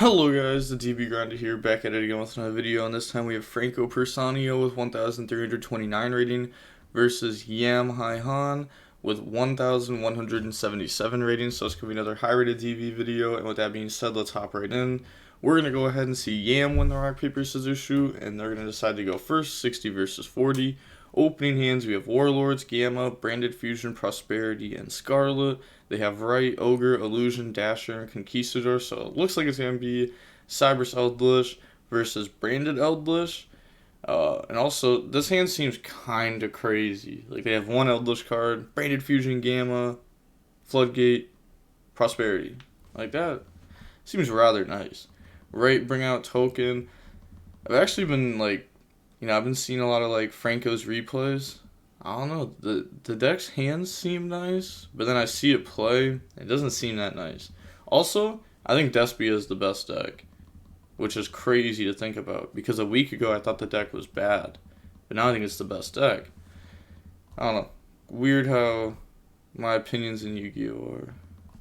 Hello guys, the DB Grinder here, back at it again with another video, and this time we have Franco Persanio with 1,329 rating versus Yam Han with 1,177 rating, so it's going to be another high rated DB video, and with that being said, let's hop right in. We're going to go ahead and see Yam win the rock, paper, scissors shoot, and they're going to decide to go first, 60 versus 40. Opening hands, we have Warlords, Gamma, Branded Fusion, Prosperity, and Scarlet. They have Right, Ogre, Illusion, Dasher, and Conquistador, so it looks like it's going to be Cybers Eldlich versus Branded Eldlich. And also, this hand seems kind of crazy. Like, they have one Eldlich card, Branded Fusion, Gamma, Floodgate, Prosperity. Like, that seems rather nice. Right, bring out Token. I've actually been, like, I've been seeing a lot of, like, Franco's replays. I don't know, the deck's hands seem nice, but then I see it play, it doesn't seem that nice. Also, I think Despia is the best deck, which is crazy to think about, because a week ago I thought the deck was bad, but now I think it's the best deck. I don't know, weird how my opinions in Yu-Gi-Oh!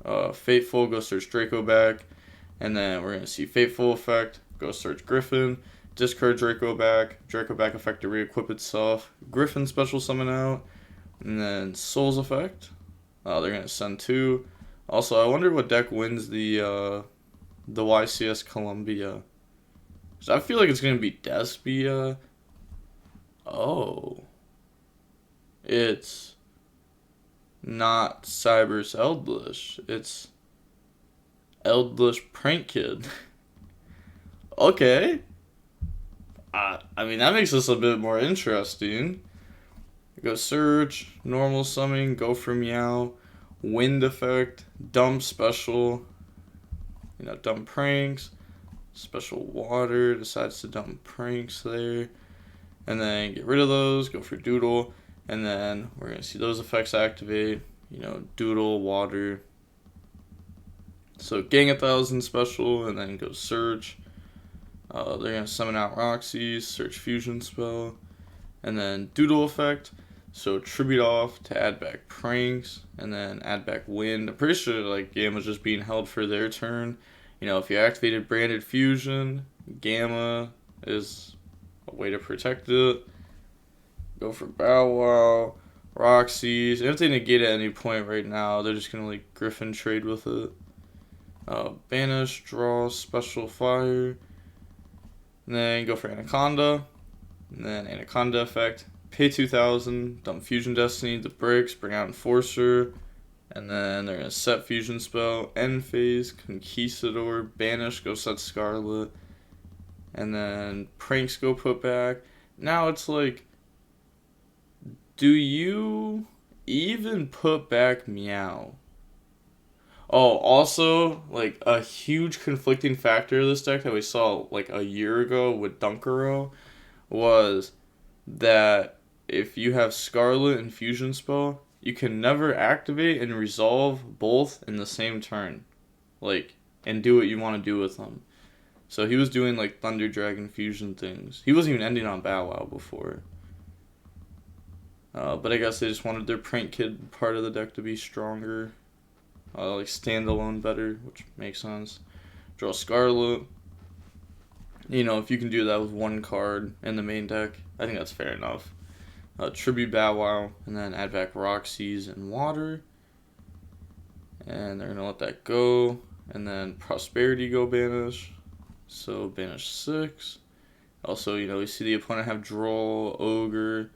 Are. Fateful, go search Draco back, and then we're going to see Fateful effect, go search Griffin, discard Draco back effect to re-equip itself, Griffin special summon out, and then Soul's effect. They're going to send two. Also, I wonder what deck wins the YCS Columbia. So I feel like it's going to be Despia. Oh. It's not Cybers Eldlich. It's Eldlich Prank Kid. Okay. I mean, that makes this a bit more interesting. Go search, normal summon, go for meow, wind effect, dump special, dump pranks, special water, decides to dump pranks there, and then get rid of those, go for doodle, and then we're going to see those effects activate, doodle, water. So gang 1,000 special, and then go search. They're going to summon out Roxy's, search fusion spell, and then doodle effect. So tribute off to add back pranks, and then add back wind. I'm pretty sure like Gamma's just being held for their turn. If you activated branded fusion, Gamma is a way to protect it. Go for Bow Wow, Roxy's. And if they negate at any point right now, they're just going to like Griffin trade with it. Banish, draw, special fire. And then go for Anaconda, and then Anaconda effect, pay 2,000, dump Fusion Destiny, the bricks, bring out Enforcer, and then they're going to set Fusion Spell, end phase, Conquistador, banish, go set Scarlet, and then pranks go put back. Now it's like, do you even put back Meow? Oh, also, like, a huge conflicting factor of this deck that we saw, like, a year ago with dotKuro was that if you have Scarlet and Fusion Spell, you can never activate and resolve both in the same turn. Like, and do what you want to do with them. So he was doing, like, Thunder Dragon Fusion things. He wasn't even ending on Bow Wow before. But I guess they just wanted their Prank Kid part of the deck to be stronger. Like standalone better, which makes sense. Draw Scarlet. If you can do that with one card in the main deck, I think that's fair enough. Tribute Bow Wow, and then add back Roxy's and Water. And they're going to let that go. And then Prosperity go banish. So banish 6. Also, we see the opponent have Droll, Ogre.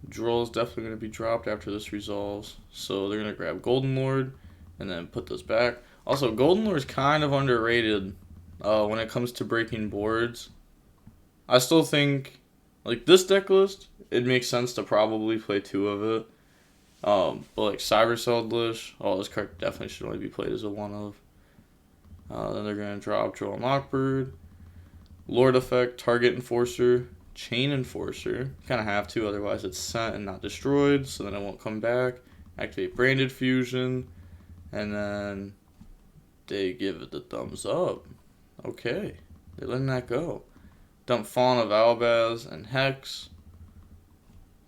Droll is definitely going to be dropped after this resolves. So they're going to grab Golden Lord and then put this back. Also, Golden Lord is kind of underrated when it comes to breaking boards. I still think, like, this deck list, it makes sense to probably play 2 of it. But, like, Cybers Eldlich, this card definitely should only be played as a 1 of. Then they're going to drop Droll and Lockbird. Lord effect, target Enforcer. Chain Enforcer, kind of have to, otherwise it's sent and not destroyed, so then it won't come back. Activate Branded Fusion, and then they give it the thumbs up. Okay, they're letting that go. Dump Fawn of Albaz and Hex,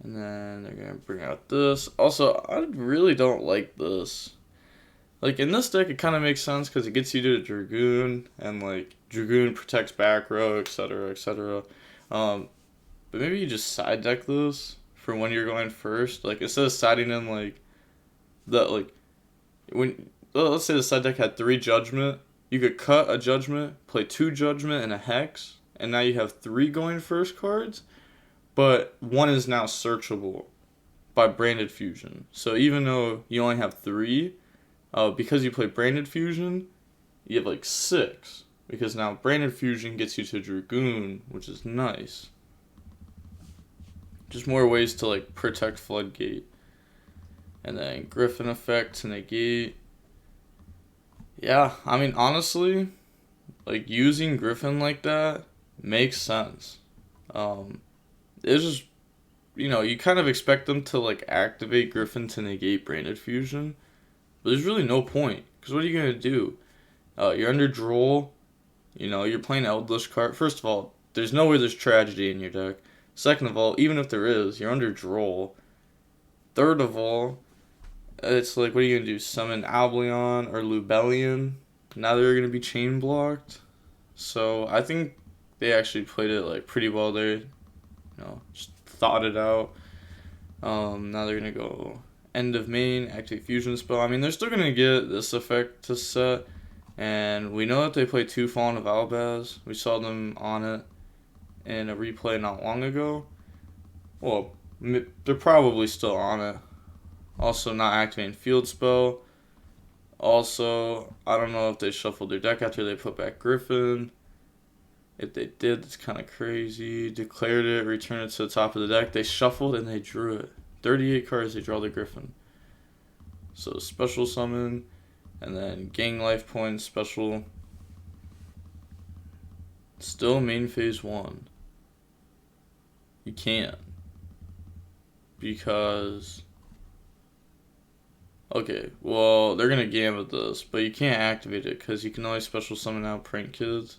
and then they're going to bring out this. Also, I really don't like this. Like, in this deck, it kind of makes sense because it gets you to a Dragoon, and, like, Dragoon protects back row, etc., etc. But maybe you just side deck this for when you're going first. Like, instead of siding in, like, let's say the side deck had 3 Judgment, you could cut a Judgment, play 2 Judgment and a Hex, and now you have 3 going first cards, but 1 is now searchable by Branded Fusion. So even though you only have 3, because you play Branded Fusion, you have like 6. Because now Branded Fusion gets you to Dragoon, which is nice. Just more ways to like protect Floodgate. And then Griffin effect to negate. Yeah, I mean, honestly, like using Griffin like that makes sense. It's just, you kind of expect them to like activate Griffin to negate Branded Fusion. But there's really no point. Because what are you going to do? You're under Droll. You're playing Eldlich card. First of all, there's no way there's Tragedy in your deck. Second of all, even if there is, you're under Droll. Third of all, it's like, what are you going to do? Summon Albleon or Lubellion? Now they're going to be chain blocked. So I think they actually played it like pretty well there. Just thought it out. Now they're going to go end of main, activate fusion spell. I mean, they're still going to get this effect to set. And we know that they play 2 Fallen of Albaz. We saw them on it in a replay not long ago. Well, they're probably still on it. Also, not activating field spell. Also, I don't know if they shuffled their deck after they put back Griffin. If they did, it's kind of crazy. Declared it, returned it to the top of the deck. They shuffled and they drew it. 38 cards, they draw the Griffin. So, special summon. And then gain life points, special. Still main phase 1. You can't. Because... Okay, well, they're going to gambit this, but you can't activate it because you can only special summon out Prank Kids.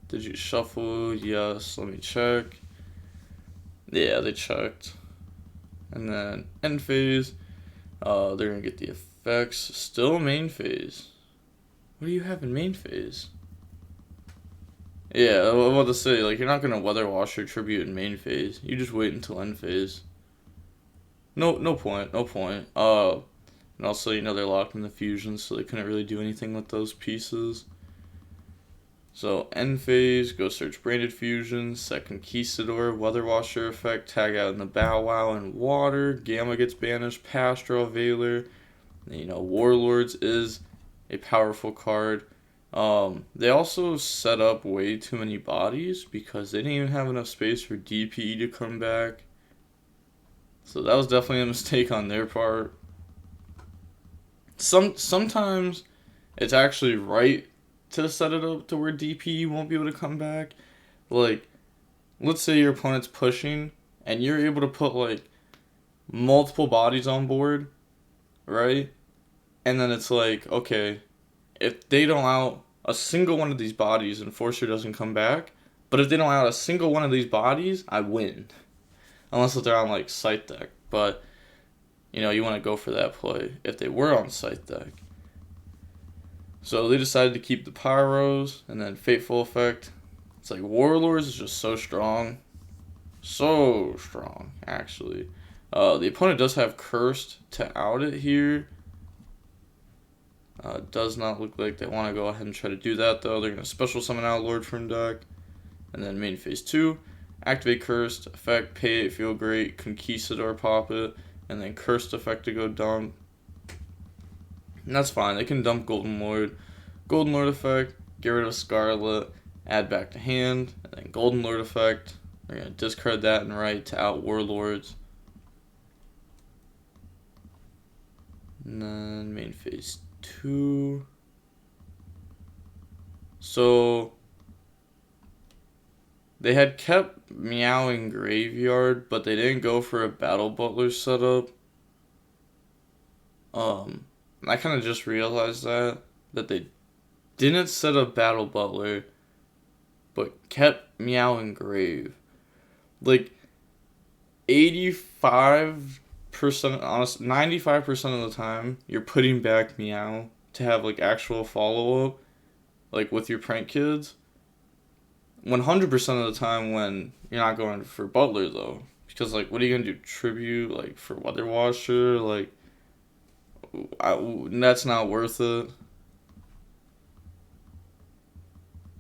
Did you shuffle? Yes, let me check. Yeah, they checked. And then end phase, they're going to get the effects. Still main phase. What do you have in main phase? Yeah, I was about to say, like, you're not going to Weather Wash or Tribute in main phase. You just wait until end phase. No point. And also, they're locked in the fusion, so they couldn't really do anything with those pieces. So, end phase, go search Branded Fusion, set Conquistador, Weather Washer effect, tag out in the Bow Wow and Water, Gamma gets banished, Pastoral Veiler. Warlords is a powerful card. They also set up way too many bodies because they didn't even have enough space for DPE to come back. So that was definitely a mistake on their part. Sometimes it's actually right to set it up to where DPE won't be able to come back. Like, let's say your opponent's pushing and you're able to put like multiple bodies on board, right? And then it's like, okay, if they don't out a single one of these bodies, Enforcer doesn't come back. But if they don't out a single one of these bodies, I win. Unless they're on like Scythe deck. But, you want to go for that play if they were on Scythe deck. So they decided to keep the Pyros and then Fateful Effect. It's like Warlords is just so strong. So strong, actually. The opponent does have Cursed to out it here. Does not look like they want to go ahead and try to do that, though. They're going to special summon out Lord from deck. And then main phase 2. Activate Cursed, effect, pay it, feel great, Conquistador, pop it, and then Cursed effect to go dump. And that's fine, they can dump Golden Lord. Golden Lord effect, get rid of Scarlet, add back to hand, and then Golden Lord effect, they're going to discard that and right to out Warlords. And then main phase 2. So... they had kept Meowing Graveyard, but they didn't go for a Battle Butler setup. I kind of just realized that they didn't set up Battle Butler, but kept Meowing Grave. Like, 85% honest, 95% of the time, you're putting back Meow to have, like, actual follow-up, like, with your prank kids. 100% of the time when you're not going for Butler, though. Because, like, what are you going to do? Tribute, like, for Weather Washer? Like, that's not worth it.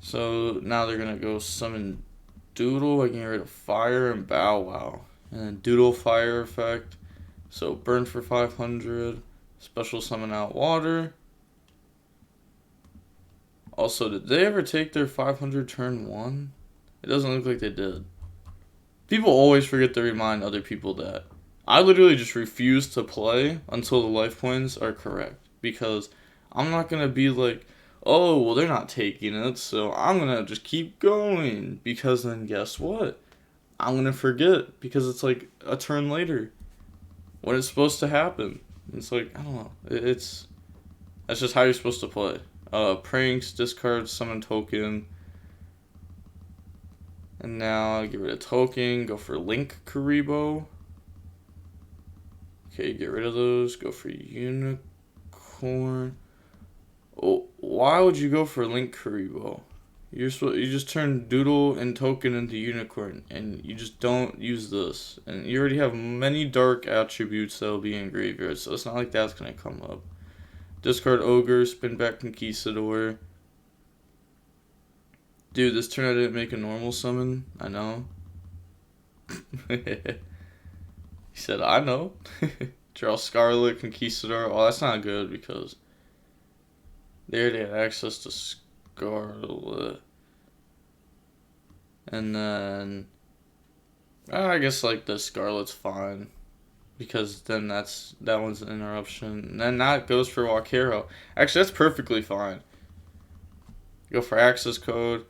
So, now they're going to go summon Doodle by getting rid of Fire and Bow Wow. And then Doodle Fire effect. So, burn for 500. Special summon out Water. Also, did they ever take their 500 turn 1? It doesn't look like they did. People always forget to remind other people that. I literally just refuse to play until the life points are correct. Because I'm not going to be like, oh, well, they're not taking it, so I'm going to just keep going. Because then guess what? I'm going to forget because it's like a turn later when it's supposed to happen. It's like, I don't know. That's just how you're supposed to play. Pranks, discard, summon token. And now get rid of token, go for Link Karibo. Okay, get rid of those, go for Unicorn. Oh, why would you go for Link Karibo? You just turn Doodle and Token into Unicorn, and you just don't use this. And you already have many dark attributes that will be in graveyard, so it's not like that's going to come up. Discard Ogre, spin back Conquistador. Dude, this turn I didn't make a normal summon. I know. He said, I know. Draw Scarlet, Conquistador. Oh, that's not good because they already had access to Scarlet. And then I guess like the Scarlet's fine. Because then that one's an interruption. And then that goes for Walkero. Actually, that's perfectly fine. Go for access code.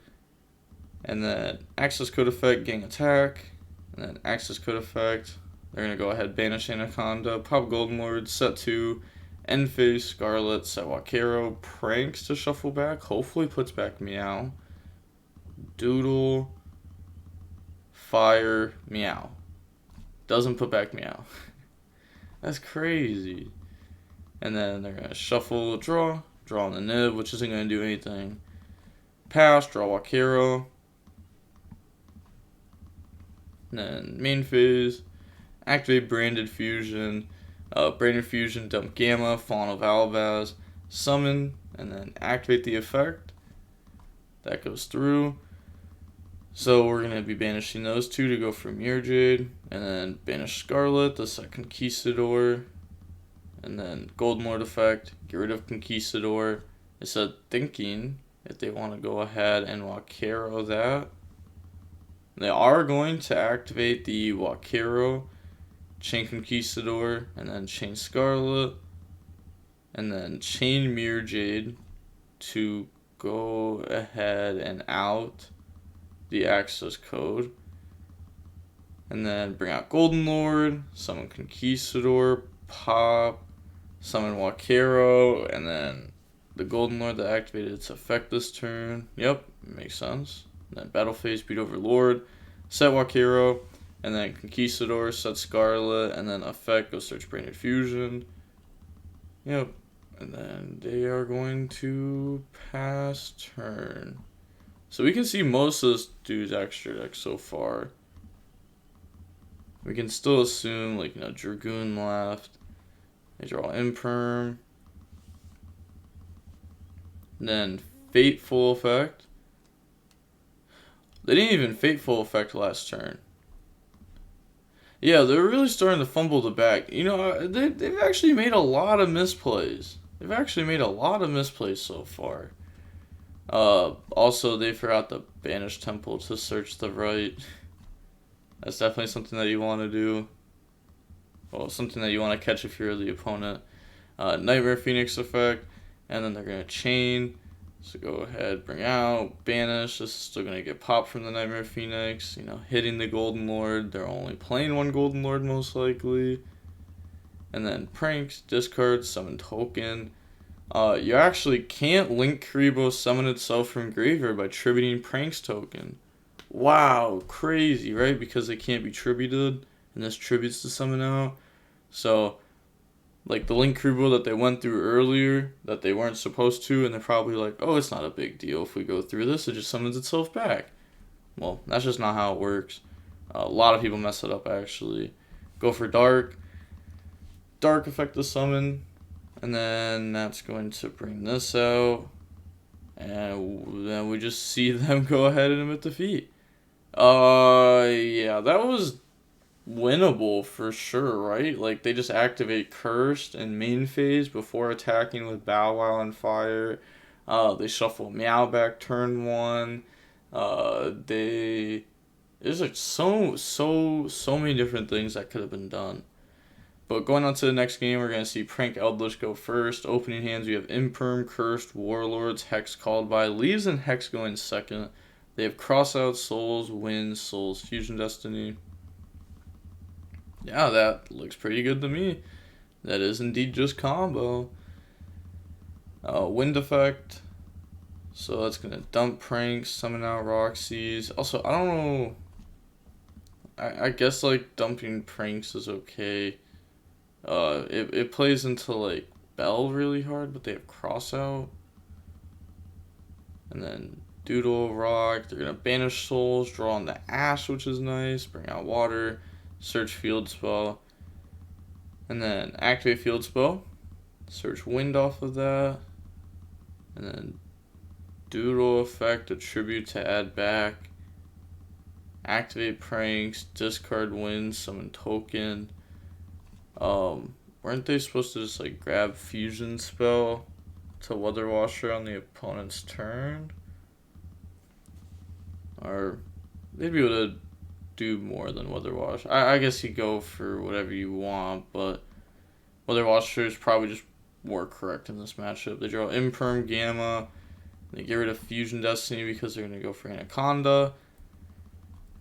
And then access code effect, gang attack. And then access code effect. They're going to go ahead, banish Anaconda, pop Golden Lord, set 2, end phase Scarlet, set Walkero, pranks to shuffle back. Hopefully puts back Meow. Doodle, Fire, Meow. Doesn't put back Meow. That's crazy. And then they're going to shuffle, draw on the nib, which isn't going to do anything. Pass, draw Walkero. And then main phase, activate Branded Fusion, dump Gamma, Fawn of Albaz, summon, and then activate the effect. That goes through. So we're going to be banishing those two to go for Mirror Jade, and then banish Scarlet, the set Conquistador, and then Golden Lord effect, get rid of Conquistador. It said thinking if they want to go ahead and Walkero that. They are going to activate the Walkero, chain Conquistador, and then chain Scarlet, and then chain Mirror Jade to go ahead and out the access code. And then bring out Golden Lord, summon Conquistador, pop, summon Walkero, and then the Golden Lord that activated its effect this turn. Yep, makes sense. And then battle phase, beat Overlord, set Walkero, and then Conquistador, set Scarlet, and then effect, go search Branded Fusion. Yep, and then they are going to pass turn. So we can see most of this dude's extra deck so far. We can still assume, like, Dragoon left. They draw Imperm. Then Fateful effect. They didn't even Fateful effect last turn. Yeah, they're really starting to fumble the back. They've actually made a lot of misplays. They've actually made a lot of misplays so far. Also, they forgot to banish Temple to search the right. That's definitely something that you want to do. Well, something that you want to catch if you're the opponent. Nightmare Phoenix effect. And then they're going to chain. So go ahead, bring out, banish. This is still going to get popped from the Nightmare Phoenix. Hitting the Golden Lord. They're only playing one Golden Lord most likely. And then pranks, discard, summon token. You actually can't link Karibo summon itself from graveyard by tributing pranks token. Wow, crazy, right? Because they can't be tributed, and this tributes to summon out. So, like the Link Crew that they went through earlier that they weren't supposed to, and they're probably like, oh, it's not a big deal if we go through this, it just summons itself back. Well, that's just not how it works. A lot of people mess it up, actually. Go for Dark. Dark effect the summon, and then that's going to bring this out, and then we just see them go ahead and emit defeat. Yeah, that was winnable for sure, right? Like, they just activate Cursed in main phase before attacking with Bow Wow and Fire. They shuffle Meow back turn 1. There's like so many different things that could have been done. But going on to the next game, we're going to see Prank Eldlich go first. Opening hands, we have Imperm, Cursed, Warlords, Hex called by. Leaves and Hex going second. They have Crossout, Souls, Winds, Souls, Fusion Destiny. Yeah, that looks pretty good to me. That is indeed just combo. Wind effect. So that's going to dump Pranks, summon out Roxy's. Also, I don't know. I guess like dumping Pranks is okay. It plays into like Bell really hard, but they have Crossout. And then Doodle, Rock. They're going to banish Souls, draw on the Ash, which is nice. Bring out Water. Search Field Spell. And then activate Field Spell. Search Wind off of that. And then Doodle effect, attribute to add back. Activate Pranks, discard Wind, summon token. Weren't they supposed to just like grab Fusion Spell to Weather Washer on the opponent's turn? Or they'd be able to do more than Weather Wash. I guess you go for whatever you want, but Weather Washer is probably just more correct in this matchup. They draw Imperm, Gamma. They get rid of Fusion Destiny because they're going to go for Anaconda.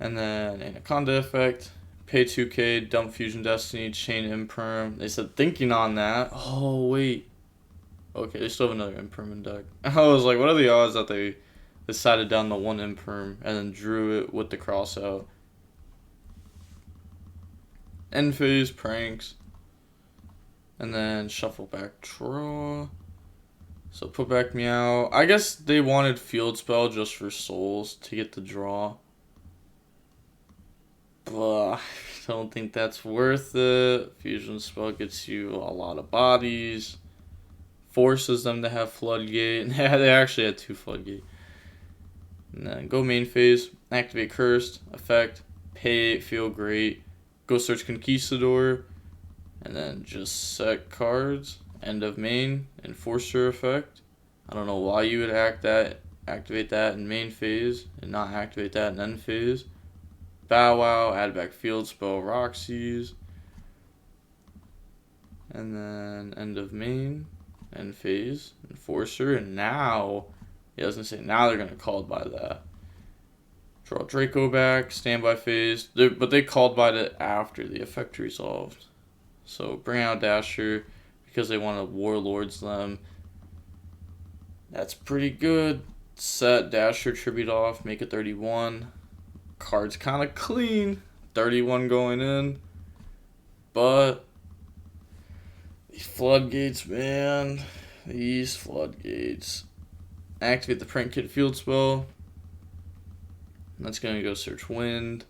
And then Anaconda effect. Pay 2k, dump Fusion Destiny, chain Imperm. They said thinking on that. Oh, wait. Okay, they still have another Imperm in deck. I was like, what are the odds that they decided down the one Imperm and then drew it with the Crossout? End phase, Pranks. And then shuffle back, draw. So put back Meow. I guess they wanted Field Spell just for Souls to get the draw. But I don't think that's worth it. Fusion Spell gets you a lot of bodies. Forces them to have Floodgate. They actually had 2 Floodgate. And then go main phase. Activate Cursed. Effect. Pay 8. Feel great. Go search Conquistador. And then just set cards. End of main. Enforcer effect. I don't know why you would activate that in main phase and not activate that in end phase. Bow Wow, add back Field Spell, Roxy's. And then end of main, end phase, Enforcer. And now, yeah, I was going to say, now they're going to called by that. Draw Draco back, standby phase. But they called by it after the effect resolved. So bring out Dasher because they want to Warlords them. That's pretty good. Set Dasher tribute off, make it 31. Card's kind of clean. 31 going in. But these floodgates, man. These floodgates. Activate the Prank Kid Field Spell. That's going to go search Wind.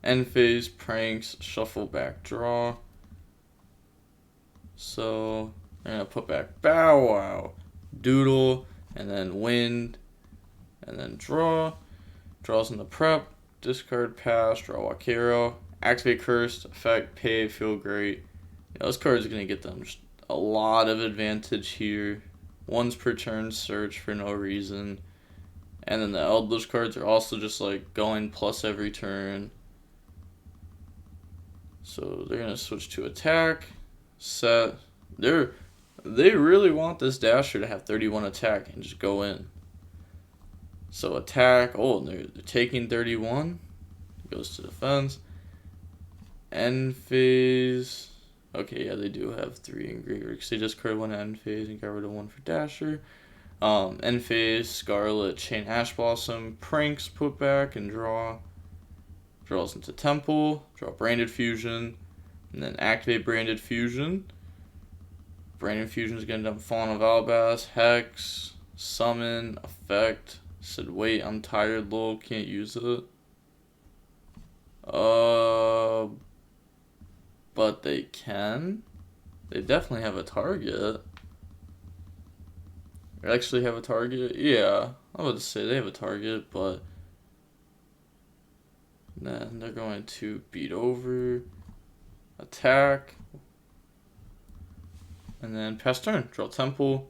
End phase, Pranks, shuffle back, draw. So I'm going to put back Bow Wow, Doodle, and then Wind, and then draw. Draws in the prep, discard pass, draw Wakero, activate Cursed, effect, pay, feel great. Yeah, those cards are going to get them just a lot of advantage here. Once per turn search for no reason. And then the Eldlich cards are also just like going plus every turn. So they're going to switch to attack, set. They really want this Dasher to have 31 attack and just go in. So attack, oh, they're taking 31, goes to defense. End phase, okay, yeah, they do have 3 Engraver, because they discard 1 end phase and got rid of 1 for Dasher. End phase, Scarlet, Chain Ash Blossom, Pranks, put back and draw. Draws into Temple, draw Branded Fusion, And then activate Branded Fusion. Branded Fusion is going to dump Fawn of Albas, Hex, Summon, Effect. Said, wait, I'm tired, lol, can't use it. But they can. They definitely have a target. They actually have a target? Yeah, I would say they have a target, but then they're going to beat over, attack, and then pass turn. Draw Temple.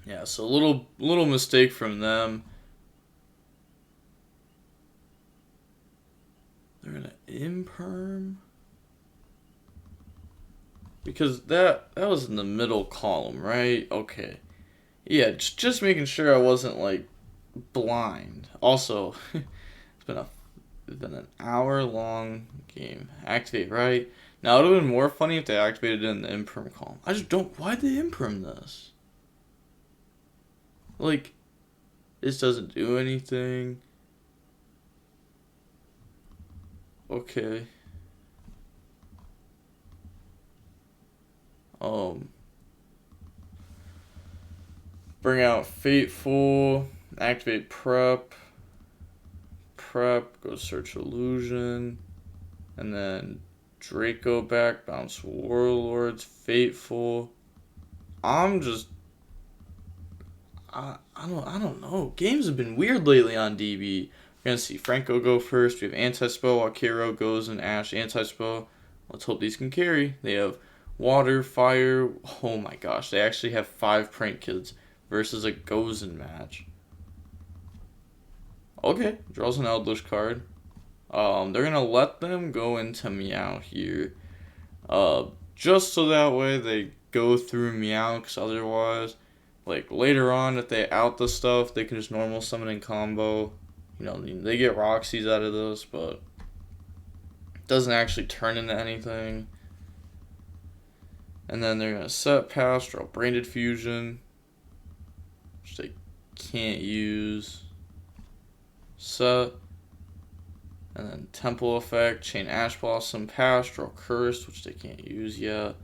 Yeah, so a little mistake from them. They're gonna imperm. Because that was in the middle column, right? Okay. Yeah, just making sure I wasn't like blind. Also, it's been an hour long game. Activate, right? Now it would have been more funny if they activated it in the imperm column. I just don't. Why'd they imperm this? Like, this doesn't do anything. Okay. Bring out Fateful, activate Prep, go search Illusion, and then Draco back, bounce Warlords, Fateful. I'm just, I don't know. Games have been weird lately on DB. We're gonna see Franco go first. We have Anti-Spell while Kiro goes and Ash Anti-Spell. Let's hope these can carry. They have Water, Fire. Oh my gosh, they actually have 5 Prank Kids versus a Gozen match. Okay, draws an Eldlich card. They're gonna let them go into Meow here. Just so that way they go through Meow, because otherwise, like later on, if they out the stuff, they can just normal summon in combo. You know, they get Roxy's out of this, but it doesn't actually turn into anything. And then they're gonna set pass, draw Branded Fusion, which they can't use. Set. And then Temple Effect, Chain Ash Blossom, pass, draw Cursed, which they can't use yet.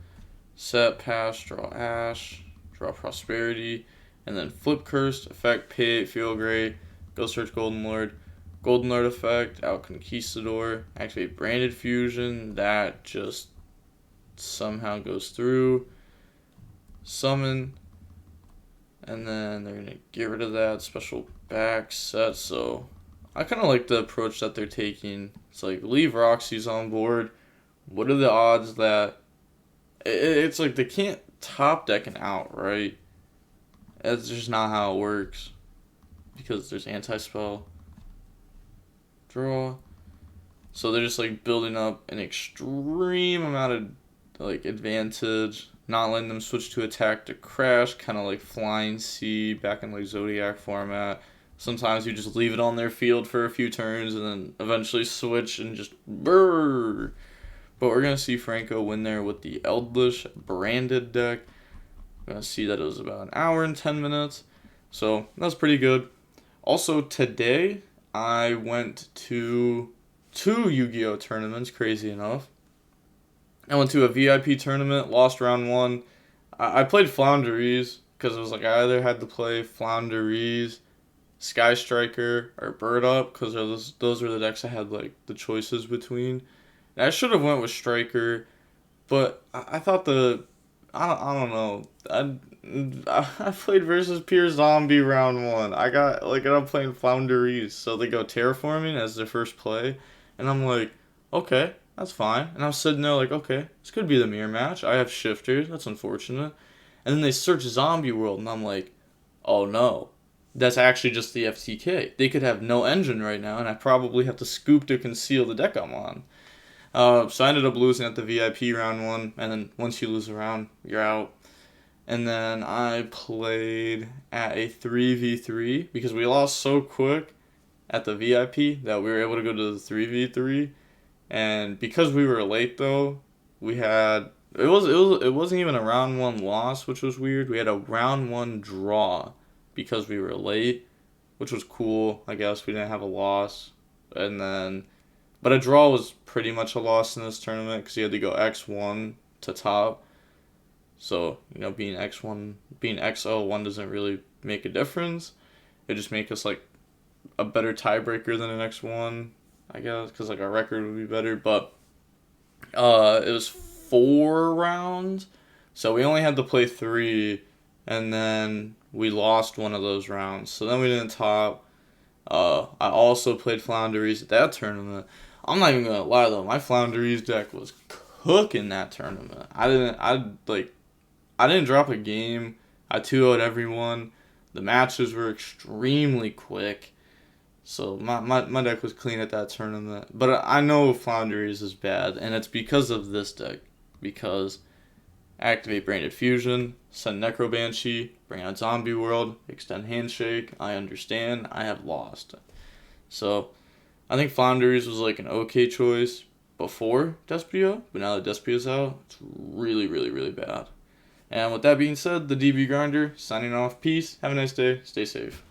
Set, pass, draw Ash, draw Prosperity, and then flip Cursed, effect, pay 8, feel great, go search Golden Lord. Golden Lord effect, out Conquistador, activate Branded Fusion, that just somehow goes through. Summon, and then they're going to get rid of that special back set, so I kind of like the approach that they're taking. It's like, leave Roxy's on board. What are the odds that... It's like they can't top deck an out, right? That's just not how it works. Because there's anti-spell. Draw. So they're just like building up an extreme amount of like advantage. Not letting them switch to attack to crash. Kind of like Flying Sea back in like Zodiac format. Sometimes you just leave it on their field for a few turns and then eventually switch and just brrr. But we're going to see Franco win there with the Eldlich branded deck. We're going to see that it was about an hour and 10 minutes. So that's pretty good. Also today, I went to 2 Yu-Gi-Oh! Tournaments, crazy enough. I went to a VIP tournament, lost round 1. I played Flounderies because it was like I either had to play Flounderies, Sky Striker, or Bird Up, because those were the decks I had like the choices between. And I should have went with Striker, but I thought I don't know. I played versus Pure Zombie round 1. I got like I'm playing Flounderies, so they go Terraforming as their first play, and I'm like, okay, that's fine. And I was sitting there like, okay, this could be the mirror match. I have Shifters, that's unfortunate. And then they search Zombie World, and I'm like, oh no. That's actually just the FTK. They could have no engine right now, and I probably have to scoop to conceal the deck I'm on. So I ended up losing at the VIP round 1, and then once you lose a round, you're out. And then I played at a 3v3, because we lost so quick at the VIP that we were able to go to the 3v3. And because we were late though, we had... It wasn't even a round 1 loss, which was weird. We had a round 1 draw because we were late, which was cool. I guess we didn't have a loss. And then But a draw was pretty much a loss in this tournament because you had to go X1 to top. So, you know, being X1, being XO1 doesn't really make a difference. It just make us, like, a better tiebreaker than an X1, I guess, because, like, our record would be better. But it was 4 rounds, so we only had to play 3, and then we lost one of those rounds. So then we didn't top. I also played Flounderies at that tournament. I'm not even gonna lie though, my Flounderies deck was cooking that tournament. I didn't drop a game. I 2-0'd everyone. The matches were extremely quick. So my deck was clean at that tournament. But I know Flounderies is bad, and it's because of this deck. Because activate Branded Fusion, send Necro Banshee, bring out Zombie World, extend Handshake. I understand. I have lost. So I think Flounderies was like an okay choice before Despia, but now that Despia's out, it's really, really, really bad. And with that being said, the DB Grinder signing off. Peace. Have a nice day. Stay safe.